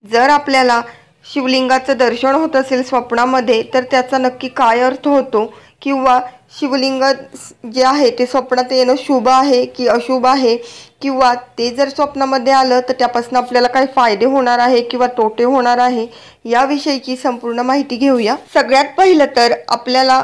जर आपल्याला शिवलिंगाचं दर्शन होत असेल स्वप्नामध्ये, तर त्याचा नक्की काय अर्थ होतो, किंवा शिवलिंग जे आहे ते स्वप्नात येणं शुभ आहे की अशुभ आहे, किंवा ते जर स्वप्नामध्ये आलं तर त्यापासून आपल्याला काही फायदे होणार आहे किंवा तोटे होणार आहे, याविषयीची संपूर्ण माहिती घेऊया. सगळ्यात पहिलं तर आपल्याला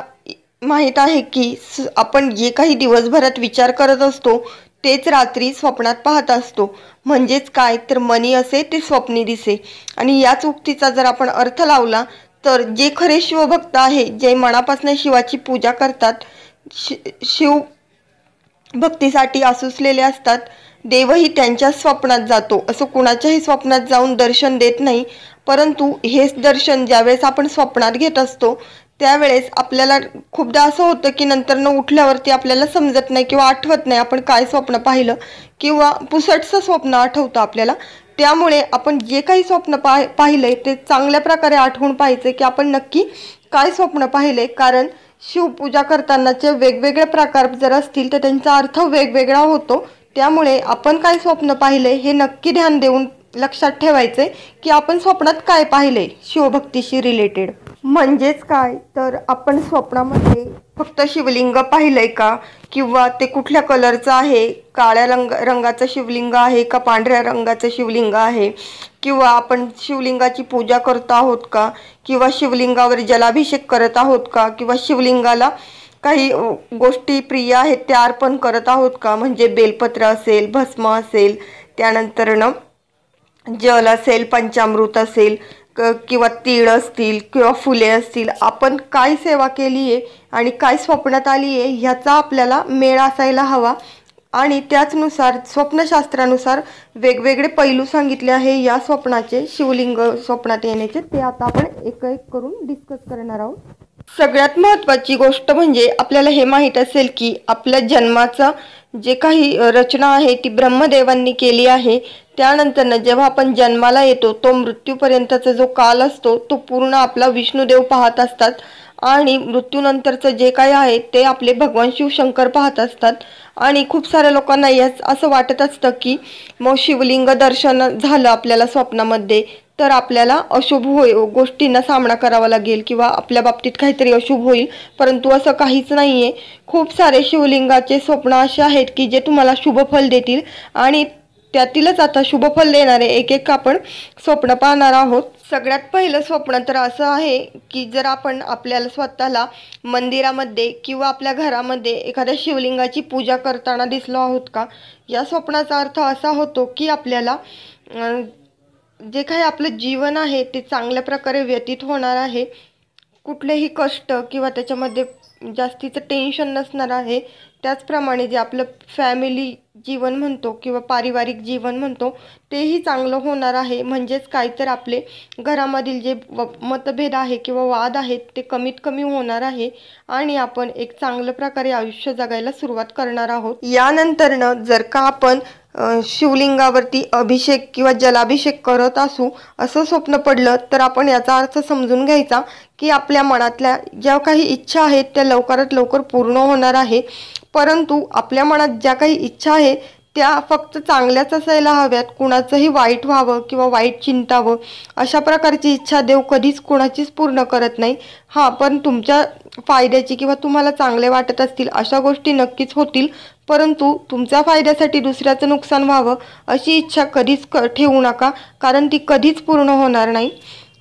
माहीत आहे की आपण जे काही दिवसभरात विचार करत असतो तेच रात्री स्वप्नात पाहत असतो. म्हणजेच काय तर मनी असे ते स्वप्नी दिसे. आणि याच उक्तीचा जर आपण अर्थ लावला तर जे खरे शिवभक्त आहे, जे मनापासून शिवाची पूजा करतात, शिव भक्तीसाठी आसुसलेले असतात, देवही त्यांच्या स्वप्नात जातो. असं कुणाच्याही स्वप्नात जाऊन दर्शन देत नाही. परंतु हेच दर्शन ज्यावेळेस आपण स्वप्नात घेत असतो त्यावेळेस आपल्याला खूपदा असं होतं की नंतर उठल्यावरती आपल्याला समजत नाही किंवा आठवत नाही आपण काय स्वप्न पाहिलं, किंवा पुसटचं स्वप्न आठवतं आपल्याला. त्यामुळे आपण जे काही स्वप्न पाहिलंय ते चांगल्या प्रकारे आठवून पाहायचे की आपण नक्की काय स्वप्न पाहिले. कारण शिवपूजा करतानाचे वेगवेगळे प्रकार जर असतील तर त्यांचा अर्थ वेगवेगळा होतो. त्यामुळे आपण काय स्वप्न पाहिले हे नक्की ध्यान देऊन लक्षात ठेवायचे की आपण स्वप्नात काय पाहिले शिवभक्तीशी रिलेटेड. म्हणजेच काय तर आपण स्वप्नामध्ये फक्त शिवलिंग पाहिलंय का, किंवा ते कुठल्या कलरचं आहे, काळ्या रंगाचं शिवलिंग आहे का पांढऱ्या रंगाचं शिवलिंग आहे, किंवा आपण शिवलिंगाची पूजा करत आहोत का, किंवा शिवलिंगावर जलाभिषेक करत आहोत का, किंवा शिवलिंगाला काही गोष्टी प्रिय आहेत त्या अर्पण करत आहोत का, म्हणजे बेलपत्र असेल, भस्म असेल, त्यानंतर जल असेल, पंचामृत असेल, किंवा तीळ असतील किंवा फुले असतील, आपण काय सेवा केली आहे आणि काय स्वप्नात आली आहे ह्याचा आपल्याला मेळ असायला हवा. आणि त्याचनुसार स्वप्नशास्त्रानुसार वेगवेगळे पैलू सांगितले आहे या स्वप्नाचे, शिवलिंग स्वप्नात येण्याचे. ते आता आपण एक एक करून डिस्कस करणार आहोत. सगळ्यात महत्त्वाची गोष्ट म्हणजे आपल्याला हे माहीत असेल की आपल्या जन्माचा जे काही रचना आहे ती ब्रह्मदेवांनी केली आहे. त्यानंतर जेव्हा आपण जन्माला येतो तो मृत्यूपर्यंतचा जो काल असतो तो पूर्ण आपला विष्णुदेव पाहत असतात, आणि मृत्यूनंतरचं जे काही आहे ते आपले भगवान शिवशंकर पाहत असतात. आणि खूप साऱ्या लोकांना याच असं वाटत असतं की मग शिवलिंग दर्शन झालं आपल्याला स्वप्नामध्ये तर आपल्याला अशुभ गोष्टींना सामना करावा लागेल किंवा आपल्या बाबतीत काहीतरी अशुभ होईल. परंतु असं काहीच नाही आहे. खूप सारे शिवलिंगाचे स्वप्न असे आहेत की जे तुम्हाला शुभफल देतील, आणि त्यातीलच आता शुभफल देणारे एक एक आपण स्वप्न पाहणार आहोत. सगळ्यात पहिलं स्वप्न तर असं आहे की जर आपण आपल्याला स्वतःला मंदिरामध्ये किंवा आपल्या घरामध्ये एखाद्या शिवलिंगाची पूजा करताना दिसलो आहोत का, या स्वप्नाचा अर्थ असा होतो की आपल्याला जे काही आपलं जीवन आहे ते चांगल्या प्रकारे व्यतीत होणार आहे. कुठलेही कष्ट किंवा त्याच्यामध्ये जास्तीचं टेन्शन नसणार आहे. त्याचप्रमाणे जे आपलं फॅमिली जीवन म्हणतो किंवा पारिवारिक जीवन म्हणतो तेही चांगलं होणार आहे. म्हणजेच काय तर आपले घरामधील जे मतभेद आहे किंवा वाद आहेत ते कमीत कमी होणार आहे, आणि आपण एक चांगल्या प्रकारे आयुष्य जगायला सुरुवात करणार आहोत. यानंतरनं जर का आपण शिवलिंगावरती अभिषेक किंवा जलाभिषेक करत असू असं स्वप्न पडलं तर आपण याचा अर्थ समजून घ्यायचा की आपल्या मनातल्या ज्या काही इच्छा आहेत त्या लवकरात लवकर पूर्ण होणार आहे. परंतु आपल्या मनात ज्या काही इच्छा आहेत त्या फक्त चांगल्याच असायला हव्यात. कुणाचंही वाईट व्हावं किंवा वाईट चिंतावं अशा प्रकारची इच्छा देव कधीच कुणाचीच पूर्ण करत नाही. हां, पण तुमच्या फायद्याची किंवा तुम्हाला चांगले वाटत असतील अशा गोष्टी नक्कीच होतील, परंतु तुमच्या फायद्यासाठी दुसऱ्याचं नुकसान व्हावं अशी इच्छा कधीच ठेवू नका, कारण ती कधीच पूर्ण होणार नाही.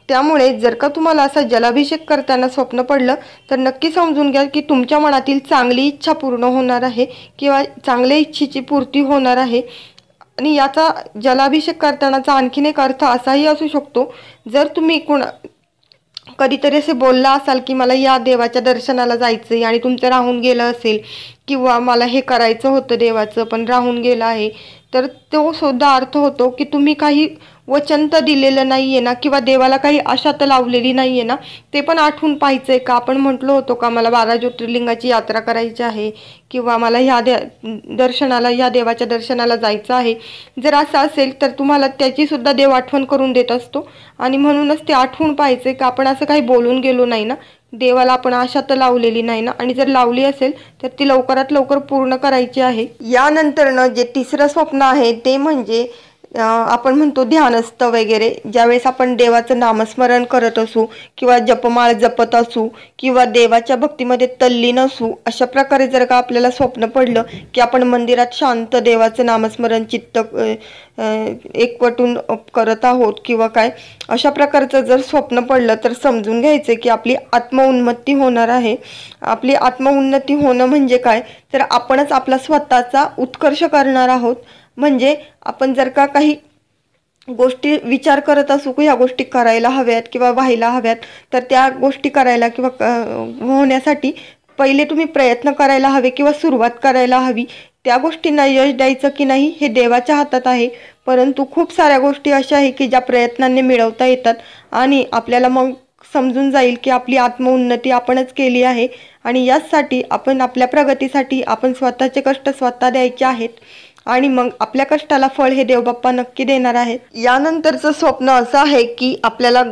त्यामुळे जर का तुम्हाला असा जलाभिषेक करताना स्वप्न पडलं तर नक्की समजून घ्या की तुमच्या मनातील चांगली इच्छा पूर्ण होणार आहे किंवा चांगल्या इच्छेची पूर्ती होणार आहे. आणि याचा जलाभिषेक करतानाचा आणखीन एक अर्थ असाही असू शकतो, जर तुम्ही कधीतरी असे बोलला असाल की मला या देवाच्या दर्शनाला जायचं आहे आणि तुमचं राहून गेलं असेल, किंवा मला हे करायचं होतं देवाचं पण राहून गेलं आहे, तर तो सुद्धा अर्थ होतो की तुम्ही काही वचन तर दिलेलं नाही आहे ना, किंवा देवाला काही आशा तर लावलेली नाही आहे ना. ते पण आठवून पाहायचं आहे का, आपण म्हटलो होतो का मला 12 ज्योतिर्लिंगाची यात्रा करायची आहे, किंवा मला ह्या दर्शनाला या देवाच्या दर्शनाला जायचं आहे. जर असं असेल तर तुम्हाला त्याचीसुद्धा देव आठवण करून देत असतो, आणि म्हणूनच ते आठवून पाहायचं का आपण असं काही बोलून गेलो नाही ना, देवाला आपण आशा तर लावलेली नाही ना, आणि जर लावली असेल तर ती लवकरात लवकर पूर्ण करायची आहे. यानंतरनं जे तिसरं स्वप्न आहे ते म्हणजे आपण म्हणतो ध्यानस्थ वगैरे, ज्यावेळेस आपण देवाचं नामस्मरण करत असू किंवा जपमाळ जपत असू किंवा देवाच्या भक्तीमध्ये तल्लीन असू, अशा प्रकारे जर का आपल्याला स्वप्न पडलं की आपण मंदिरात शांत देवाचं नामस्मरण चित्त एकवटून करत आहोत किंवा काय, अशा प्रकारचं जर स्वप्न पडलं तर समजून घ्यायचं की आपली आत्मउन्नती होणार आहे. आपली आत्मउन्नती होणं म्हणजे काय, तर आपणच आपला स्वतःचा उत्कर्ष करणार आहोत. म्हणजे आपण जर का काही गोष्टी विचार करत असू की ह्या गोष्टी करायला हव्यात किंवा व्हायला हव्यात, तर त्या गोष्टी करायला किंवा होण्यासाठी पहिले तुम्ही प्रयत्न करायला हवे किंवा सुरुवात करायला हवी. त्या गोष्टींना यश द्यायचं की नाही हे देवाच्या हातात आहे. परंतु खूप साऱ्या गोष्टी अशा आहे की ज्या प्रयत्नांनी मिळवता येतात आणि आपल्याला मग समजून जाईल की आपली आत्मउन्नती आपणच केली आहे. आणि यासाठी आपण आपल्या प्रगतीसाठी आपण स्वतःचे कष्ट स्वतः द्यायचे आहेत आणि मग आपल्या कष्टाला फळ हे देवबाप्पा नक्की देणार आहेत. यानंतरचं स्वप्न असं आहे की आपल्याला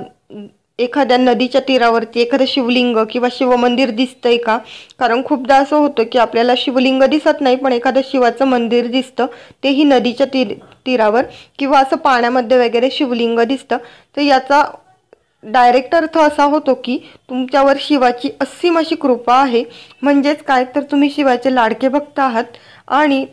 एखाद्या नदीच्या तीरावरती एखादं शिवलिंग किंवा शिवमंदिर दिसतंय का. कारण खूपदा असं होतं की आपल्याला शिवलिंग दिसत नाही पण एखादं शिवाचं मंदिर दिसतं, तेही नदीच्या तीरावर किंवा असं पाण्यामध्ये वगैरे शिवलिंग दिसतं. तर याचा डायरेक्ट अर्थ असा होतो की तुमच्यावर शिवाची असीम अशी कृपा आहे. म्हणजेच काय, तर तुम्ही शिवाचे लाडके भक्त आहात आणि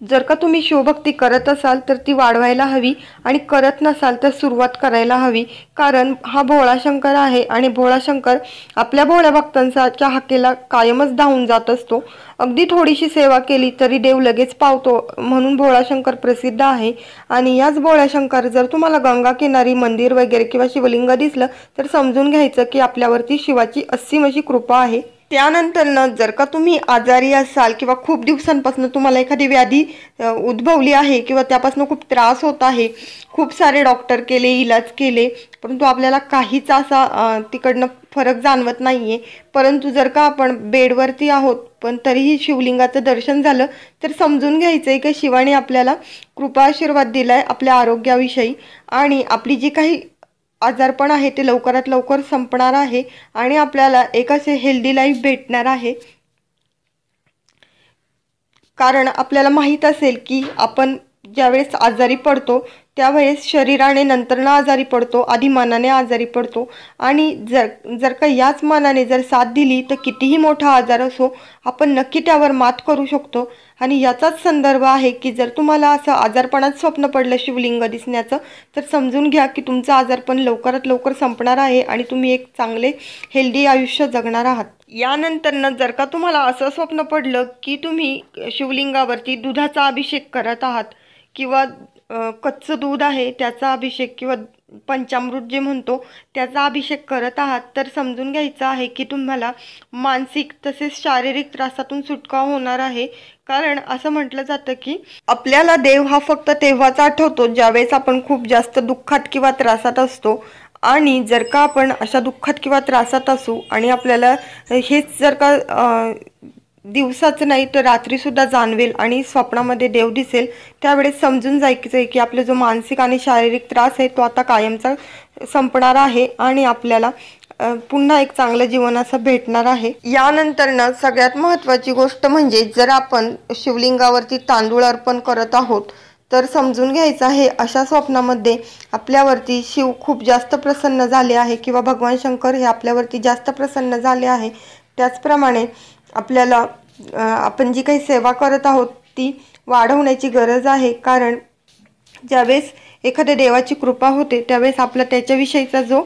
जर का तुम्ही शिवभक्ती करत असाल तर ती वाढवायला हवी आणि करत नसाल तर सुरुवात करायला हवी. कारण हा भोळा शंकर आहे आणि भोळा शंकर आपल्या भोळ्या भक्तांच्या हाकेला कायमच धावून जात असतो. अगदी थोडीशी सेवा केली तरी देव लगेच पावतो, म्हणून भोळा शंकर प्रसिद्ध आहे. आणि याच भोळा शंकर जर तुम्हाला गंगा किनारी मंदिर वगैरे किंवा शिवलिंग दिसलं तर समजून घ्यायचं की आपल्यावरती शिवाची असीम अशी कृपा आहे. त्यानंतर जर का तुम्ही आजारी असाल किंवा खूप दिवसांपासून तुम्हाला एखादी व्याधी उद्भवली आहे किंवा त्यापासून खूप त्रास होत आहे, खूप सारे डॉक्टर केले, इलाज केले, परंतु आपल्याला काहीच असा तिकडनं फरक जाणवत नाहीये, परंतु जर का आपण बेडवरती आहोत पण तरीही शिवलिंगाचं दर्शन झालं तर समजून घ्यायचंय की शिवाने आपल्याला कृपा आशीर्वाद दिलाय आपल्या आरोग्याविषयी आणि आपली जी काही आजारपण आहे ते लवकरात लवकर संपणार आहे आणि आपल्याला एक असे हेल्दी लाईफ भेटणार आहे. कारण आपल्याला माहीत असेल की आपण ज्यावेळेस आजारी पडतो त्यावेळेस शरीराने नंतरनं आजारी पडतो, आधी मनाने आजारी पडतो आणि जर का याच मनाने जर साथ दिली तर कितीही मोठा आजार असो आपण नक्की त्यावर मात करू शकतो. आणि याचाच संदर्भ आहे की जर तुम्हाला असं आजारपणात स्वप्न पडलं शिवलिंग दिसण्याचं तर समजून घ्या की तुमचं आजारपण लवकरात लवकर संपणार आहे आणि तुम्ही एक चांगले हेल्दी आयुष्य जगणार आहात. यानंतरनं जर का तुम्हाला असं स्वप्न पडलं की तुम्ही शिवलिंगावरती दुधाचा अभिषेक करत आहात किंवा कच्चं दूध आहे त्याचा अभिषेक किंवा पंचामृत जे म्हणतो त्याचा अभिषेक करत आहात, तर समजून घ्यायचं आहे की तुम्हाला मानसिक तसेच शारीरिक त्रासातून सुटका होणार आहे. कारण असं म्हटलं जातं की आपल्याला देव हा फक्त तेव्हाच आठवतो ज्यावेळेस आपण खूप जास्त दुःखात किंवा त्रासात असतो. आणि जर का आपण अशा दुःखात किंवा त्रासात असू आणि आपल्याला हेच जर का दिवसाचं नाही तर रात्रीसुद्धा जाणवेल आणि स्वप्नामध्ये देव दिसेल, त्यावेळेस समजून जायचं आहे की आपला जो मानसिक आणि शारीरिक त्रास आहे तो आता कायमचा संपणार आहे आणि आपल्याला पुन्हा एक चांगलं जीवन असं भेटणार आहे. यानंतरनं सगळ्यात महत्त्वाची गोष्ट म्हणजे जर आपण शिवलिंगावरती तांदूळ अर्पण करत आहोत तर समजून घ्यायचं आहे अशा स्वप्नामध्ये आपल्यावरती शिव खूप जास्त प्रसन्न झाले आहे किंवा भगवान शंकर हे आपल्यावरती जास्त प्रसन्न झाले आहे. त्याचप्रमाणे आपल्याला आपण जी काही सेवा करत आहोत ती वाढवण्याची गरज आहे. कारण ज्यावेळेस एखाद्या देवाची कृपा होते त्यावेळेस आपला त्याच्याविषयीचा जो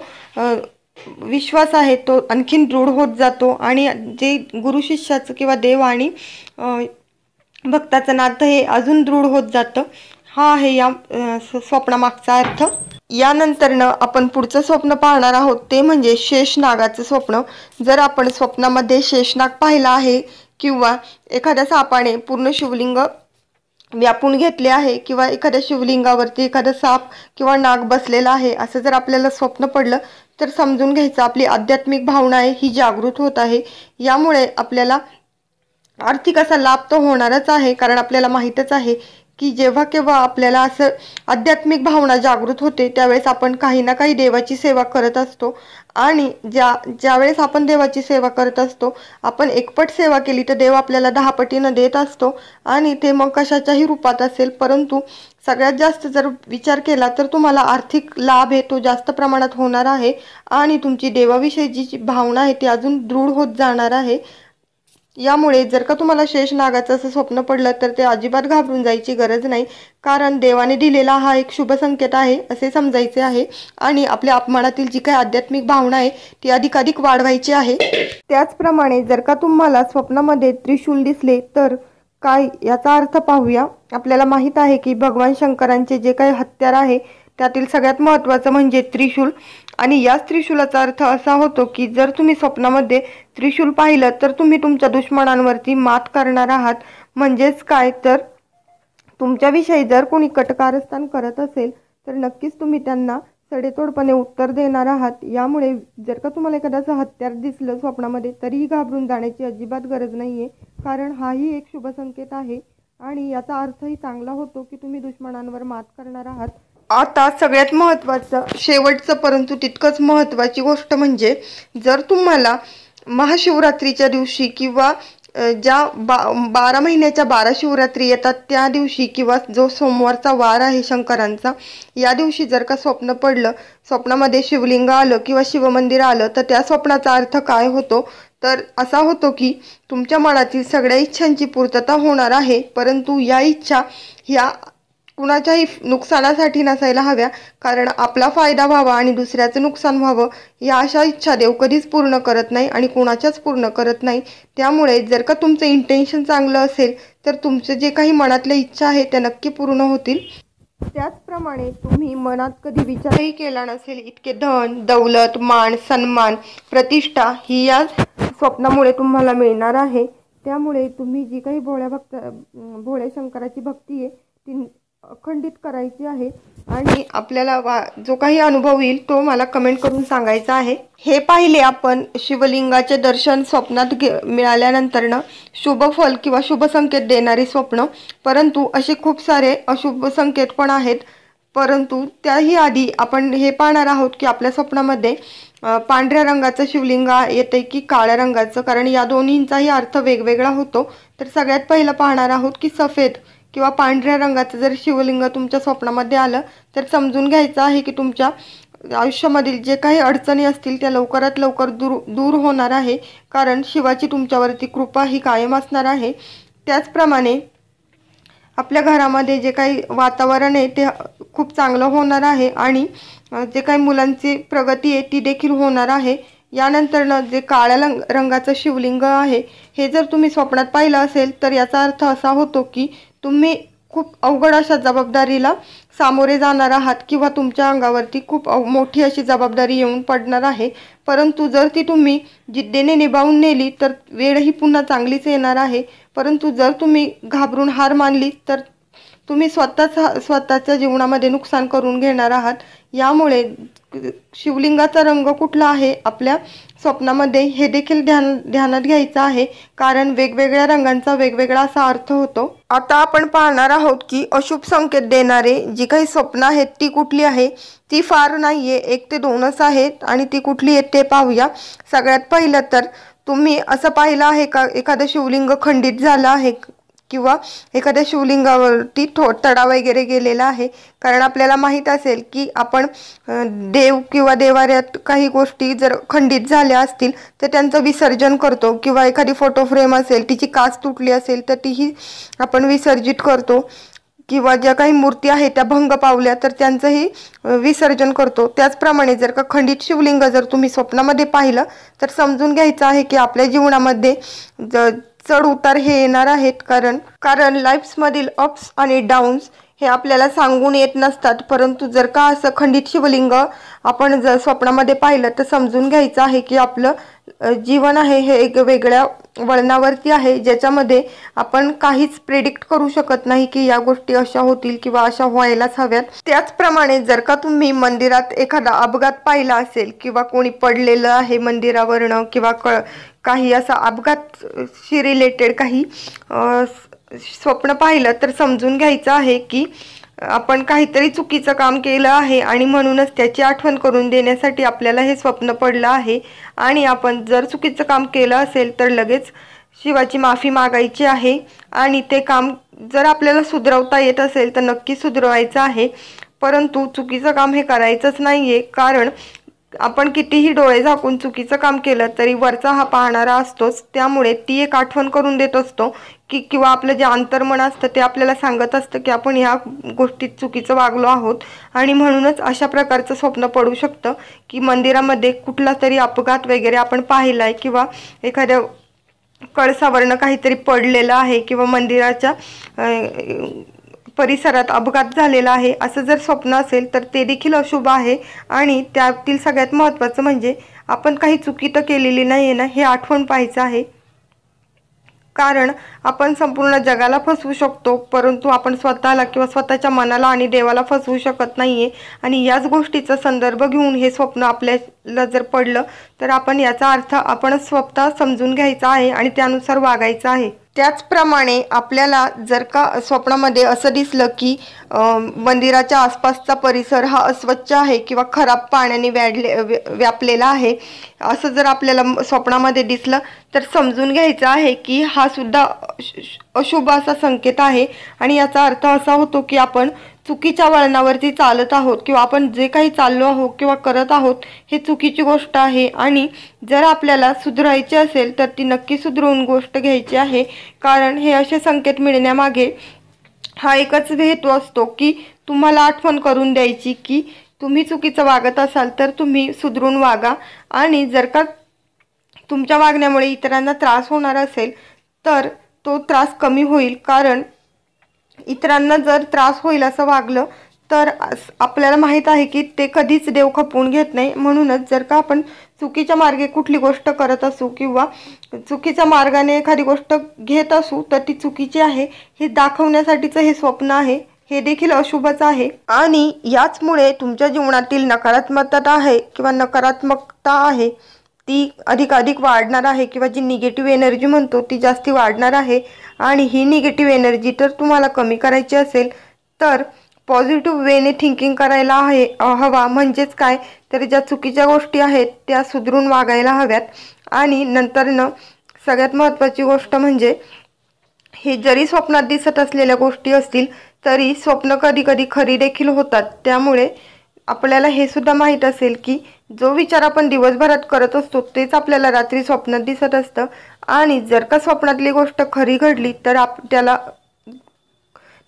विश्वास आहे तो आणखीन दृढ होत जातो आणि जे गुरु शिष्याचं किंवा देव आणि भक्ताचं नातं हे अजून दृढ होत जातं. हा आहे या स्वप्नामागचा अर्थ. यानंतरनं आपण पुढचं स्वप्न पाहणार आहोत ते म्हणजे शेषनागाचं स्वप्न. जर आपण स्वप्नामध्ये शेषनाग पाहिला आहे किंवा एखाद्या सापाने पूर्ण शिवलिंग व्यापून घेतले आहे किंवा एखाद्या शिवलिंगावरती एखादा साप किंवा नाग बसलेला आहे असं जर आपल्याला स्वप्न पडलं तर समजून घ्यायचं आपली आध्यात्मिक भावना आहे ही जागृत होत आहे. यामुळे आपल्याला आर्थिक असा लाभ तो होणारच आहे. कारण आपल्याला माहीतच आहे की जेव्हा केव्हा आपल्याला असं आध्यात्मिक भावना जागृत होते त्यावेळेस आपण काही ना काही देवाची सेवा करत असतो आणि ज्यावेळेस आपण देवाची सेवा करत असतो आपण एकपट सेवा केली तर देव आपल्याला 10 पटीनं देत असतो आणि ते मग कशाच्याही रूपात असेल, परंतु सगळ्यात जास्त जर विचार केला तर तुम्हाला आर्थिक लाभ आहे तो जास्त प्रमाणात होणार आहे आणि तुमची देवाविषयीची जी भावना आहे ती अजून दृढ होत जाणार आहे। यामुळे जर का तुम्हाला शेष नागाचं असं स्वप्न पडलं तर ते अजिबात घाबरून जायची गरज नाही, कारण देवाने दिलेला हा एक शुभ संकेत आहे असे समजायचे आहे आणि आपल्या मनातील जी काही आध्यात्मिक भावना आहे ती अधिकाधिक वाढवायची आहे। त्याचप्रमाणे जर का तुम्हाला स्वप्नामध्ये त्रिशूल दिसले तर काय याचा अर्थ पाहूया। आपल्याला माहित आहे की भगवान शंकरांचे जे काही हत्यार आहे त्यातील सगळ्यात महत्त्वाचं म्हणजे त्रिशूल आणि याच त्रिशूलाचा अर्थ असा होतो की जर तुम्ही स्वप्नामध्ये त्रिशूल पाहिलं तर तुम्ही तुमच्या दुश्मनांवरती मात करणार आहात। म्हणजेच काय तर तुमच्याविषयी जर कोणी कटकारस्थान करत असेल तर नक्कीच तुम्ही त्यांना सडेतोडपणे उत्तर देणार आहात। यामुळे जर का तुम्हाला एखाद्याचं हत्यार दिसलं स्वप्नामध्ये तरीही घाबरून जाण्याची अजिबात गरज नाहीये, कारण हाही एक शुभ संकेत आहे आणि याचा अर्थही चांगला होतो की तुम्ही दुश्मनांवर मात करणार आहात। आता सगळ्यात महत्त्वाचं शेवटचं परंतु तितकंच महत्त्वाची गोष्ट म्हणजे जर तुम्हाला महाशिवरात्रीच्या दिवशी किंवा ज्या 12 महिन्याच्या 12 शिवरात्री येतात त्या दिवशी किंवा जो सोमवारचा वार आहे शंकरांचा, या दिवशी जर का स्वप्न पडलं, स्वप्नामध्ये शिवलिंग आलं किंवा शिवमंदिर आलं तर त्या स्वप्नाचा अर्थ काय होतो तर असा होतो की तुमच्या मनातील सगळ्या इच्छांची पूर्तता होणार आहे, परंतु या इच्छा ह्या कुणाच्याही नुकसानासाठी नसायला हव्या, कारण आपला फायदा व्हावा आणि दुसऱ्याचं नुकसान व्हावं या अशा इच्छा देव कधीच पूर्ण करत नाही आणि कुणाच्याच पूर्ण करत नाही। त्यामुळे जर का तुमचं इंटेन्शन चांगलं असेल तर तुमचे जे काही मनातल्या इच्छा आहेत त्या नक्की पूर्ण होतील। त्याचप्रमाणे तुम्ही मनात कधी विचारही केला नसेल इतके धन दौलत मान सन्मान प्रतिष्ठा ही या स्वप्नामुळे तुम्हाला मिळणार आहे। त्यामुळे तुम्ही जी काही भोळ्या शंकराची भक्ती आहे ती अखंडित करायची आहे आणि आपल्याला जो काही अनुभव येईल तो मला कमेंट करून सांगायचा आहे। हे पाहिले आपण शिवलिंगाचे दर्शन स्वप्नात मिळाल्यानंतरनं शुभ फल किंवा शुभ संकेत देणारी स्वप्न, परंतु असे खूप सारे अशुभ संकेत पण आहेत। परंतु त्याही आधी आपण हे पाहणार आहोत की आपल्या स्वप्नामध्ये पांढऱ्या रंगाचं शिवलिंग येते की काळ्या रंगाचं, कारण या दोन्हींचाही अर्थ वेगवेगळा होतो। तर सगळ्यात पहिलं पाहणार आहोत की सफेद किंवा पांढऱ्या रंगाचं जर शिवलिंग तुमच्या स्वप्नामध्ये आलं तर समजून घ्यायचं आहे की तुमच्या आयुष्यामधील जे काही अडचणी असतील त्या लवकरात लवकर दूर होणार आहे, कारण शिवाची तुमच्यावरती कृपा ही कायम असणार आहे। त्याचप्रमाणे आपल्या घरामध्ये जे काही वातावरण आहे ते खूप चांगलं होणार आहे आणि जे काही मुलांची प्रगती आहे ती देखील होणार आहे। यानंतरनं जे काळ्या रंगाचं शिवलिंग आहे हे जर तुम्ही स्वप्नात पाहिलं असेल तर याचा अर्थ असा होतो की तुम्ही खूप अवघड अशा जबाबदारीला सामोरे जाणार आहात किंवा तुमच्या अंगावरती खूप मोठी अशी जबाबदारी येऊन पडणार आहे, परंतु जर ती तुम्ही जिद्दीने निभावून नेली तर वेळही पुन्हा चांगलीच येणार आहे। परंतु जर तुम्ही घाबरून हार मानली तर तुम्ही स्वतःच्या जीवनामध्ये नुकसान करून घेणार आहात। यामुळे शिवलिंगाचा रंग कुठला आहे आपल्या स्वप्नामध्ये हे देखील ध्यानात घ्यायचं आहे, कारण वेगवेगळ्या रंगांचा वेगवेगळा असा अर्थ होतो। आता आपण पाहणार आहोत की अशुभ संकेत देणारे जी काही स्वप्न आहेत ती कुठली आहे। ती फार नाहीये, 1 ते 2च आहेत आणि ती कुठली आहे ते पाहूया। सगळ्यात पहिलं तर तुम्ही असं पाहिलं आहे का एखादं शिवलिंग खंडित झालं आहे किंवा एखाद्या शिवलिंगावरती तडा वगैरे गेलेला आहे, कारण आपल्याला माहीत असेल की आपण देव किंवा देवाऱ्यात काही गोष्टी जर खंडित झाल्या असतील तर त्यांचं विसर्जन करतो किंवा एखादी फोटो फ्रेम असेल तिची काच तुटली असेल तर तीही आपण विसर्जित करतो किंवा ज्या काही मूर्ती आहेत त्या भंग पावल्या तर त्यांचंही विसर्जन करतो। त्याचप्रमाणे जर का खंडित शिवलिंग जर तुम्ही स्वप्नामध्ये पाहिलं तर समजून घ्यायचं आहे की आपल्या जीवनामध्ये चढ उतार हे येणार आहेत, कारण लाईफ्समधील अप्स आणि डाऊन्स हे आपल्याला सांगून येत नसतात, परंतु जर का असं खंडित शिवलिंग आपण जर स्वप्नामध्ये पाहिलं तर समजून घ्यायचं आहे की आपलं जीवन आहे हे एक वेगळ्या वळणावरती आहे, ज्याच्यामध्ये आपण काहीच प्रेडिक्ट करू शकत नाही की या गोष्टी अशा होतील किंवा अशा व्हायलाच हव्यात। त्याचप्रमाणे जर का तुम्ही मंदिरात एखादा अपघात पाहिला असेल किंवा कोणी पडलेलं आहे मंदिरावरनं किंवा काही असा अपघातशी रिलेटेड काही स्वप्न पाहिलं तर समजून घ्यायचं आहे की आपण काहीतरी चुकीचं काम केलं आहे आणि म्हणूनच त्याची आठवण करून देण्यासाठी आपल्याला हे स्वप्न पडलं आहे। आणि आपण जर चुकीचं काम केलं असेल तर लगेच शिवाची माफी मागायची आहे आणि ते काम जर आपल्याला सुधरवता येत असेल तर नक्की सुधरवायचं आहे, परंतु चुकीचं काम हे करायचंच नाहीये। कारण आपण कितीही डोळे झाकून चुकीचं काम केलं तरी वरचा हा पाहणारा असतोच, त्यामुळे ती एक आठवण करून देत असतो की किंवा आपलं जे अंतर्मन असतं ते आपल्याला सांगत असतं की आपण ह्या गोष्टीत चुकीचं वागलो आहोत। आणि म्हणूनच अशा प्रकारचं स्वप्न पडू शकतं की मंदिरामध्ये कुठला तरी अपघात वगैरे आपण पाहिलाय किंवा एखाद्या कळसावरनं काहीतरी पडलेलं आहे किंवा मंदिराच्या परिसरात अपघात झालेला आहे असं जर स्वप्न असेल तर ते देखील अशुभ आहे। आणि त्यातील सगळ्यात महत्त्वाचं म्हणजे आपण काही चुकी तर केलेली नाही आहे ना, हे आठवण पाहायचं आहे। कारण आपण संपूर्ण जगाला फसवू शकतो, परंतु आपण स्वतःला किंवा स्वतःच्या मनाला आणि देवाला फसवू शकत नाहीये। आणि याच गोष्टीचा संदर्भ घेऊन हे स्वप्न आपल्याला जर पडलं तर आपण याचा अर्थ आपण स्वतः समजून घ्यायचा आहे आणि त्यानुसार वागायचं आहे। त्याचप्रमाणे आपल्याला जर का स्वप्नामध्ये असं दिसलं की मंदिराच्या आसपासचा परिसर हा अस्वच्छ आहे किंवा खराब पाण्याने व्यापलेला आहे असं जर आपल्याला स्वप्नामध्ये दिसलं तर समजून घ्यायचं आहे की हा सुद्धा अशुभ असा संकेत आहे। आणि याचा अर्थ असा होतो की आपण चुकीच्या वळणावरती चालत आहोत किंवा आपण जे काही चाललो आहोत किंवा करत आहोत हे चुकीची गोष्ट आहे। आणि जर आपल्याला सुधारायची असेल तर ती नक्की सुधारून गोष्ट घ्यायची आहे। कारण हे असे संकेत मिळण्यामागे हा एकच हेतू असतो की तुम्हाला आठवण करून द्यायची की तुम्ही चुकीचं वागत असाल तर तुम्ही सुधरून वागा। आणि जर का तुमच्या वागण्यामुळे इतरांना त्रास होणार असेल तर तो त्रास कमी होईल। कारण इतरांना जर त्रास होईल असं वागलं तर आपल्याला माहीत आहे की ते कधीच देव खपवून घेत नाही। म्हणूनच जर का आपण चुकीच्या मार्गे कुठली गोष्ट करत असू किंवा चुकीच्या मार्गाने एखादी गोष्ट घेत असू तर ती चुकीची आहे हे दाखवण्यासाठीचं हे स्वप्न आहे, हे देखील अशुभच आहे। आणि याचमुळे तुमच्या जीवनातील नकारात्मकता आहे किंवा नकारात्मकता आहे ती अधिकाधिक वाढणार आहे किंवा जी निगेटिव्ह एनर्जी म्हणतो ती जास्ती वाढणार आहे। आणि ही निगेटिव्ह एनर्जी तर तुम्हाला कमी करायची असेल तर पॉझिटिव्ह वेने थिंकिंग करायला हवा। म्हणजेच काय तर ज्या चुकीच्या गोष्टी आहेत त्या सुधरून वागायला हव्यात। आणि नंतरनं सगळ्यात महत्त्वाची गोष्ट म्हणजे हे जरी स्वप्नात दिसत असलेल्या गोष्टी असतील तरी स्वप्न कधी कधी खरी देखील होतात। त्यामुळे आपल्याला हे सुद्धा माहीत असेल की जो विचार आपण दिवसभरात करत असतो तेच आपल्याला रात्री स्वप्नात दिसत असतं। आणि जर का स्वप्नातली गोष्ट खरी घडली तर त्याला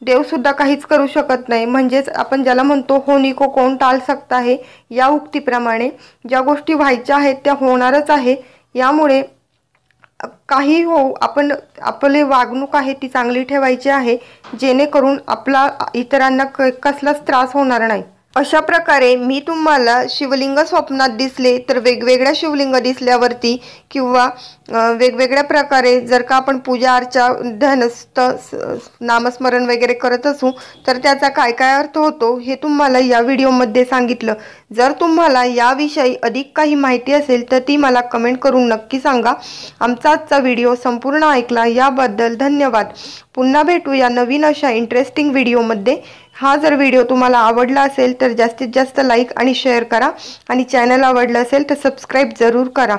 देव सुद्धा काहीच करू शकत नाही। म्हणजेच आपण ज्याला म्हणतो होनी को कौन टाल सकता है, या उक्तीप्रमाणे ज्या गोष्टी व्हायच्या आहेत त्या होणारच आहे। यामुळे काही हो आपण आपले वागणूक आहे ती चांगली ठेवायची आहे जेणेकरून आपला इतरांना कसलाच त्रास होणार नाही। अशा प्रकारे मी तुम्हाला शिवलिंग स्वप्नात दिसले तर वेगवेगळ्या शिवलिंग दिसल्यावरती किंवा वेगवेगळ्या प्रकारे जर का आपण पूजा अर्चा ध्यानस्थ नामस्मरण वगैरे करत असू तर त्याचा काय काय अर्थ होतो हे तुम्हाला या व्हिडिओमध्ये सांगितलं। जर तुम्हाला याविषयी अधिक काही माहिती असेल तर ती मला कमेंट करून नक्की सांगा। आमचा आजचा व्हिडिओ संपूर्ण ऐकला याबद्दल धन्यवाद। पुन्हा भेटूया नवीन अशा इंटरेस्टिंग व्हिडिओमध्ये। हा जर व्हिडिओ तुम्हाला आवडला असेल तर जास्तीत जास्त लाईक आणि शेअर करा आणि चॅनल आवडलं असेल तर सबस्क्राईब जरूर करा।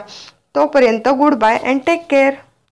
तोपर्यंत good bye and take care.